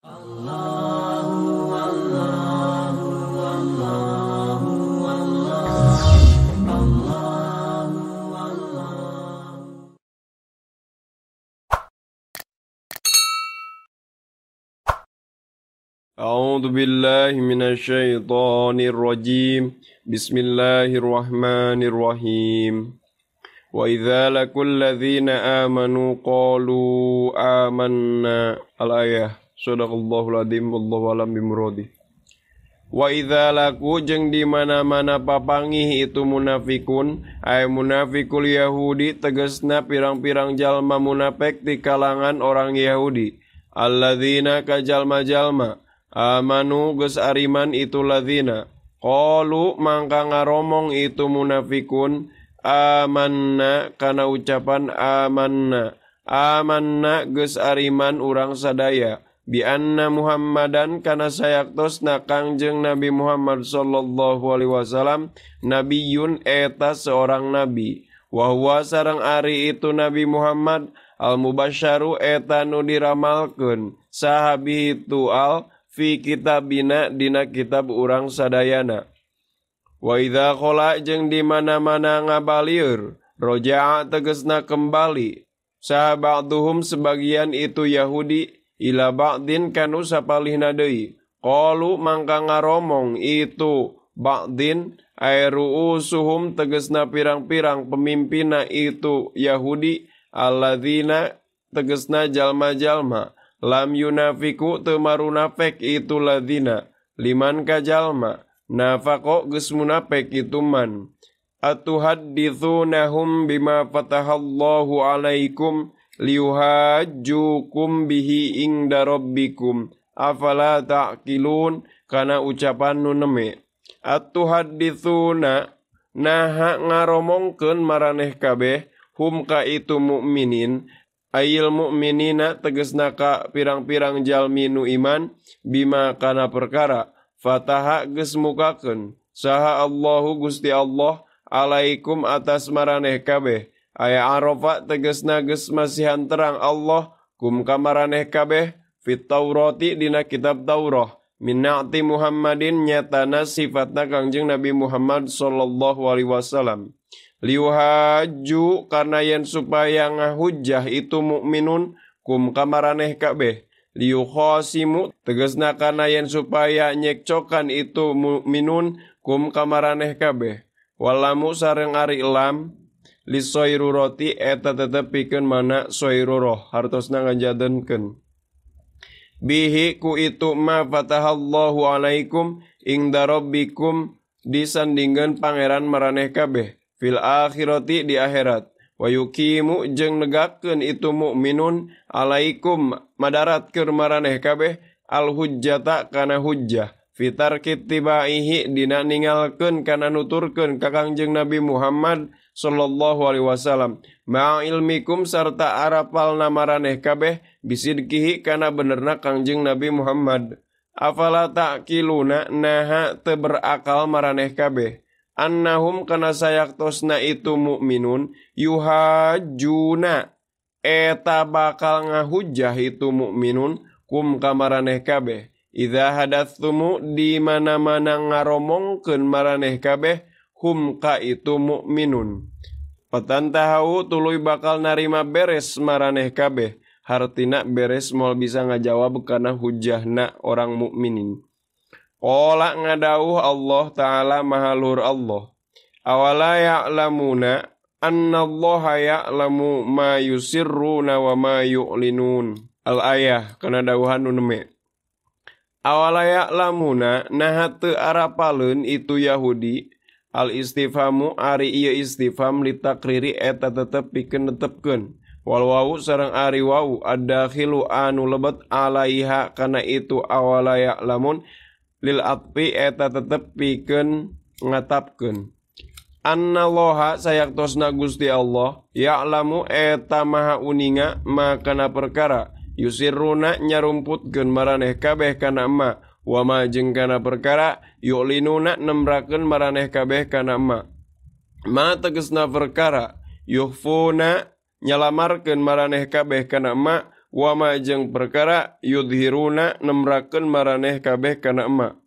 A'udzu billahi minasyaitonir rajim. Bismillahirrahmanirrahim. Wa idza laqul ladzina amanu qalu amanna. Al-ayah. Shadaqallahul adzim wallahu alam bimuradi. Wa idza laqu jeung di mana-mana papangih itu munafikun, ay munafikul Yahudi tegasna pirang-pirang jalma munafik di kalangan orang Yahudi. Alladzina ka jalma-jalma amanu geus ariman itu ladzina qalu mangka ngaromong itu munafikun amanna kana ucapan amanna geus ariman urang sadaya bi anna Muhammadan kana sayaktosna Kangjeng Nabi Muhammad sallallahu alaihi wasallam nabiyun eta seorang nabi wa huwa sareng ari itu Nabi Muhammad al mubasyaru eta nu diramalkeun sahabi itu al fi kitabina dina kitab urang sadayana. Wa idza khala jeung di mana-mana ngabalieur roja'a tegasna kembali sahabaduhum sebagian itu Yahudi ila ba'din kanu sapalihna deui qalu mangka ngaromong itu ba'din ay ru'usuhum tegasna pirang-pirang pemimpinna itu Yahudi alladzina tegasna jalma-jalma lam yunafiku teu marunafek itu ladzina liman kajalma nafaqo geus munafik itu man atuhadditsunahum bima fatahallahu alaikum liuhajjukum bihi inda rabbikum afala ta'qilun kana ucapan nu neme atuhadditsuna naha ngaromongkeun maraneh kabeh hum ka itu mukminin ayil mu'minina tegesna ka pirang-pirang jalmi nu iman bima kana perkara fataha geus mukakeun saha Allahu Gusti Allah alaikum atas maraneh kabeh aya arafa tegesna geus masihan terang Allah kum ka maraneh kabeh fit Taurati dina kitab Taurah min na'ti Muhammadin nyatana sifatna Kangjeng Nabi Muhammad sallallahu alaihi wasallam liuhaju karena yen supaya ngahujjah itu mukminun kum kamaraneh kabeh liukhasimu tegasna karena yen supaya nyekcokan itu mukminun kum kamaraneh kabeh walamu sareng ari lam lisoiruroti eta tetep pikeun mana soiruroh hartosna ngajadenkeun bihi ku itu ma fatahallahu alaikum ingda rabbikum disandingkeun pangeran maraneh kabeh fil akhirati di akhirat wa yuqimu jeung negakeun itu mukminun alaikum madarat keur maraneh kabeh al hujjata kana hujjah fitar kittibaihi dina ningalkeun kana nuturkeun ka Kangjeng Nabi Muhammad sallallahu alaihi wasallam ma ilmikum sarta arapalna maraneh kabeh bisidqihi kana benerna Kangjeng Nabi Muhammad afala ta'qiluna naha teu berakal maraneh kabeh annahum kana sayaktosna itu mukminun yuhajuna eta bakal ngahujjah itu mukminun kum kamaraneh kabeh idza hadatsumu di mana-mana ngaromongkeun maraneh kabeh hum ka itu mukminun patantahu tuluy bakal narima beres maraneh kabeh hartina beres moal bisa ngajawab kana hujjahna orang mukminin. Qala ngadauh Allah Ta'ala mahalur Allah awala ya'lamuna anna Allah ya'lamu ma yusirruna wa ma yu'linun al-ayah kana dauhan nu neme awala ya'lamuna naha teu arapaleun itu Yahudi al-istifhamu ari ieu istifham litakriri eta tetep pikeun netepkeun wal wawu sareng ari wawu ad-dakhilu anu lebet alaiha kana itu awala ya'lamun lil atpi eta tetep pikeun ngatapkeun annallaha sayaktosna Gusti Allah ya'lamu eta maha uninga ma kana perkara yusirruna nyarumputkeun maraneh kabeh kana ma wa ma jeung kana perkara yu'linuna nembrakeun maraneh kabeh kana ma tegasna perkara yukhfuna nyalamarkeun maraneh kabeh kana ma wa ma jeung perkara yudhiruna nemrakeun maraneh kabeh kana emak.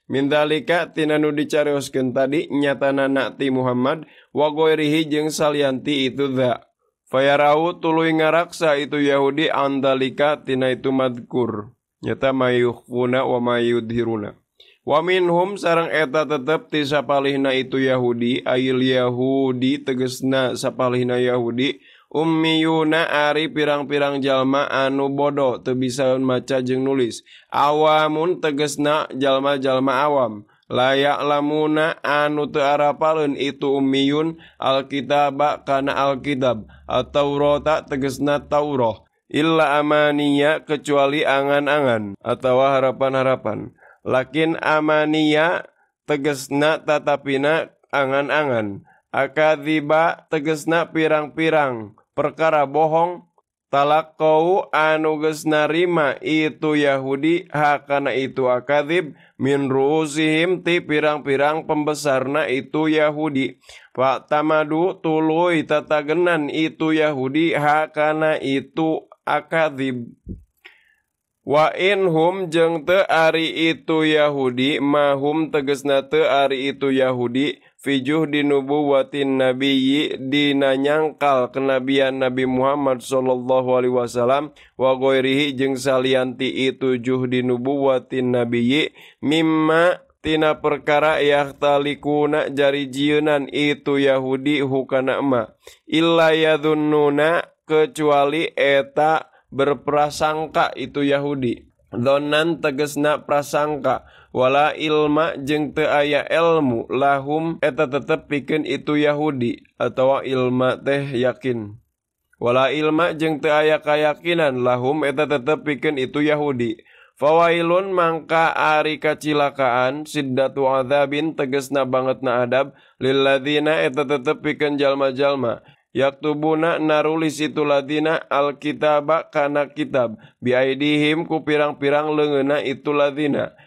Min dalika tina nu dicarioskeun tadi nyatana ti Muhammad wa ghairihi jeung salianti itu dza. Fayarau tuluy ngaraksa itu Yahudi andalika tina itu madkur. Nyata mayukhfuna wa mayudhiruna. Wa minhum sareng eta tetep ti sapalihna itu Yahudi ayil Yahudi tegesna sapalihna Yahudi ummiyuna ari pirang-pirang jalma anu bodoh teu bisa maca jeung nulis. Awamun tegesna jalma-jalma awam. Layak lamuna anu teu arapaleun itu ummiyun alkitaba kana alkitab atau Taurata tegesna Taurah illa amaniya kecuali angan-angan atau harapan-harapan. Lakin amaniya tegesna tatapina angan-angan. Akadziba tegesna pirang-pirang perkara bohong. Talakau anu geus narima itu Yahudi hakana itu akadzib min ruusihim ti pirang-pirang pembesarna itu Yahudi. Pak tamadu tuluy tatagenan itu Yahudi hakana itu akadzib. Wa inhum jeung teu ari itu Yahudi mahum tegesna teu ari itu Yahudi fijuh dinubuwatin nabiyyi dina nyangkal kenabian Nabi Muhammad sallallahu alaihi wasallam wa ghairihi jeung salianti itu juh dinubuwatin nabiyyi mimma tina perkara yahtalikuna jari jieunan itu Yahudi hukana emak illa yadhunnuna kecuali eta berprasangka itu Yahudi. Donan tegesna prasangka wala ilma jeung teu aya ilmu lahum eta tetep pikeun itu Yahudi atawa ilma teh yakin. Wala ilma jeung teu aya kayakinan lahum eta tetep pikeun itu Yahudi. Fawailun mangka ari kacilakaan siddatu adzabin tegesna bangetna adab lilladzina eta tetep pikeun jalma-jalma yaktubuna narulis itu ladina alkitaba kana kitab biaidihim ku pirang-pirang leungeuna itu ladina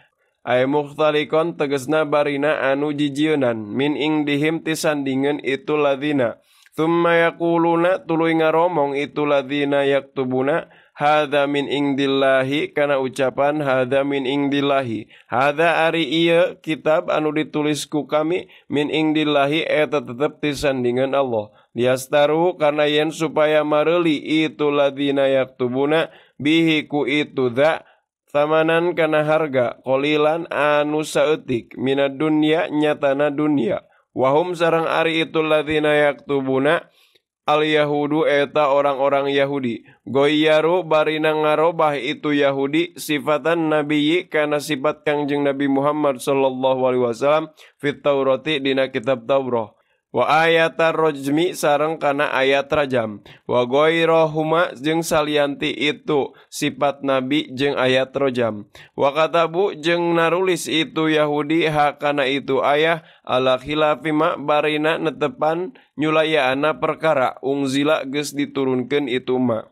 ay mukhtalikon tegesna barina anu jijieun min ingdihim tisandingeun itu ladina thumma yaquluna tuluy ngaromong itu ladina yaktubuna hadza min indillahi kana ucapan hadza min indillahi hadza ari ieu kitab anu ditulis ku kami min indillahi eta tetep tisandingeun Allah liastaru karena yen supaya mareuli itu ladina yaktubuna bihi ku itu dza samanan kana harga qalilan anu saeutik minad dunya nyatana dunya wahum sareng ari itu ladina yaktubuna al yahudu eta orang-orang Yahudi goyaru barina ngarobah itu Yahudi sifatan nabiyyi kana sifat Kangjeng Nabi Muhammad sallallahu alaihi wasallam fit Taurati dina kitab Taurah wa ayatar rojmi sareng kana ayat rajam wa ghairahuma jeung salianti itu sifat nabi jeung ayat rojam wa katabu jeung narulis itu Yahudi hakana itu ayah ala khilafima barina netepan nyulayaana perkara ungzila geus diturunkeun itu ma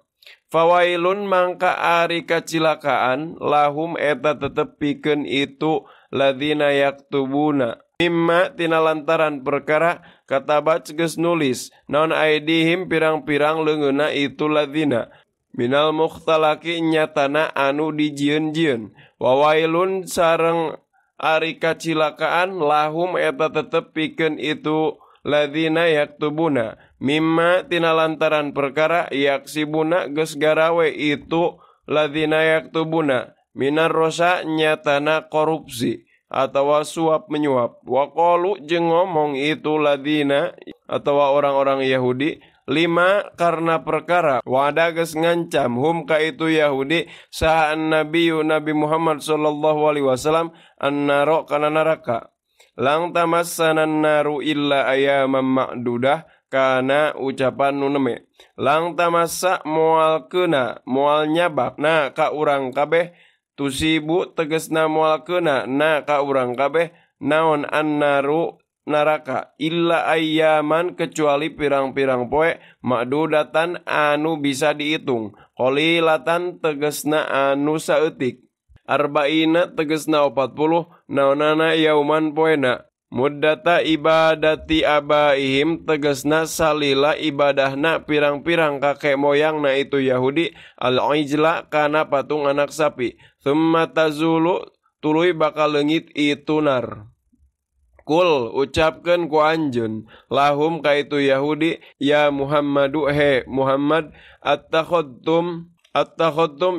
fawailun mangka ari kacilakaan lahum eta tetep pikeun itu ladzina yaktubuna mimma tina lantaran perkara katabat geus nulis naon aidihim pirang-pirang leungeuna itu ladzina minal mukhtalaki nyatana anu dijieun-jieun wawailun sareng ari kacilakaan lahum eta tetep pikeun itu ladzina yaktubuna mimma tina lantaran perkara yaksibuna geus garawe itu ladzina yaktubuna minar rosa nyatana korupsi atau suap menyuap waqalu jeung ngomong itu ladina atau orang-orang Yahudi lima karena perkara wada geus ngancam hum ka itu Yahudi saha Nabi Muhammad sallallahu alaihi wasallam annaro kana neraka lang tamassanan naru illa ayaman ma'dudah kana ucapan nu neme lang tamassa moal keuna moal nyabak na ka urang kabeh tusibu tegesna moal keuna na ka urang kabeh naon annaru naraka illa ayyaman kecuali pirang-pirang poe ma'dudatan anu bisa dihitung qalilatan tegesna anu saeutik arba'ina tegesna 40 naonana yauman poena muddata ibadati abaihim tegasna salila ibadahna pirang-pirang kakek moyangna itu Yahudi al-ijla kana patung anak sapi thumma tazulu tuluy bakal leungit itu nar. Kul ucapkeun ku anjeun lahum ka itu Yahudi ya Muhammadu he Muhammad attakhadtum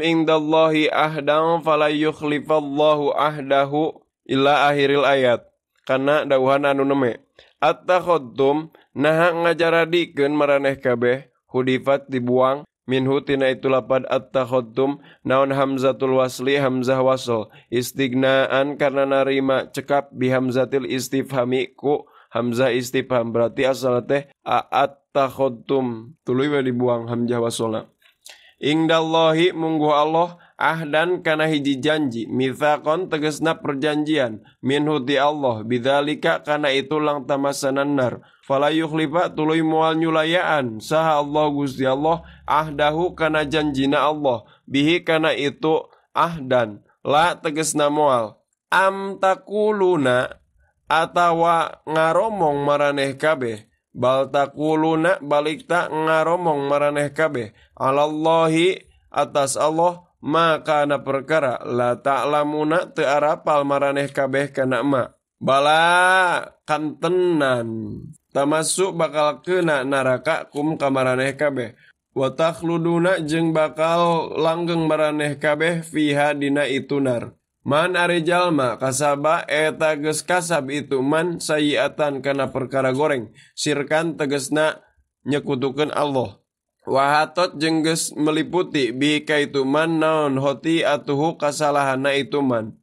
indallahi ahdan fala yukhlifallahu ahdahu illa akhiril ayat. Kana dawuhan anu neme attakhadtum naha ngajaradikeun maraneh kabeh hudifat dibuang minhu tina itu lapad attakhadtum naon hamzatul wasli hamzah wasl istighnaan karena narima cekap bi hamzatil istifhami ku hamzah istifham berarti asal teh attakhadtum tuluy we dibuang hamzah waslna indallahi mungguh Allah ahdan kana hiji janji mitsaqon tegasna perjanjian minhu ti Allah bidzalika kana itu lang tamasanan nar fala yukhlifa tuluy moal nyulayaan saha Allah Gusti Allah ahdahu kana janjina Allah bihi kana itu ahdan la tegasna moal am taquluna atawa ngaromong maraneh kabeh bal taquluna balik tak ngaromong maraneh kabeh alallahi atas Allah maka na perkara la ta'lamuna teu arapal maraneh kabeh kana ma bala kantenan tamasuk bakal keuna neraka kum ka maraneh kabeh wa takhluduna jeung bakal langgeng maraneh kabeh fiha dina itu nar man ari jalma kasaba eta geus kasab itu man sayiatan kana perkara goreng sirkan tegasna nyekutukeun Allah wahatot jengges meliputi bi kaitu man naon hoti atuhu kasalahanna itu man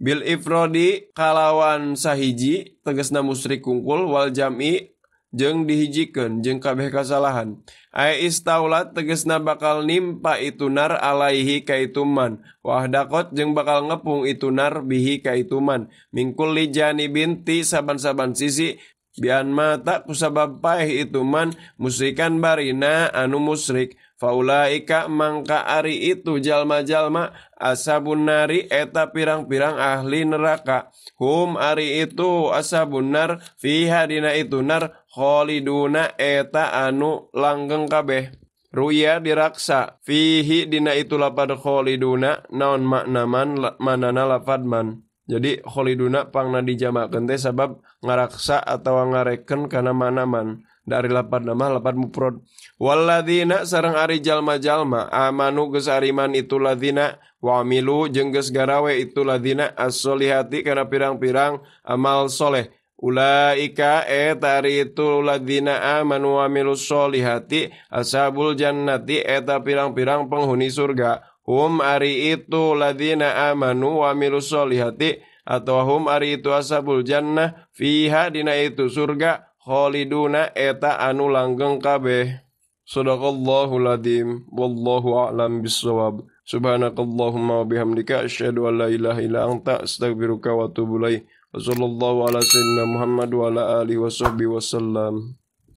bil ifrodi kalawan sahiji tegasna musyrik kungkul wal jam'i jeung dihijikeun jeung kabeh kasalahan ai istaulat tegasna bakal nimpa itu nar alaihi kaitu man wahdaqot jeung bakal ngepung itu nar bihi kaitu man mingkul lijani binti saban-saban sisi bian mata kusabab paeh itu man musyrikan barina anu musyrik faulaika mangka ari itu jalma-jalma ashabun nari eta pirang-pirang ahli neraka hum ari itu ashabun nar fiha dina itu nar khaliduna eta anu langgeng kabeh ruya diraksa fihi dina itu lapad khaliduna naon makna man manana lafad man. Jadi khaliduna pangna dijamakeun teh sabab ngaraksa atawa ngareken kana manaman dari lapad nama lapad mufrad walladzina sareng ari jalma-jalma amanu geus ariman itu ladzina wa amilu jeung geus garawe itu ladzina as-solihati kana pirang-pirang amal soleh ulaika eta ari itu ladzina amanu wa amilus solihati ashabul jannati eta pirang-pirang penghuni surga hum ari itu ladzina amanu wa amilus solihati atau hum ari itu ashabul jannah fiha dina itu surga khaliduna eta anu langgeng kabeh. Shadaqallahul adzim wallahu a'lam bissawab. Subhanakallahumma wa bihamdika asyhadu an la ilaha illa anta astaghfiruka wa atubu ilaik. Wassallallahu ala sayyidina Muhammad wa ala alihi washabbihi wasallam.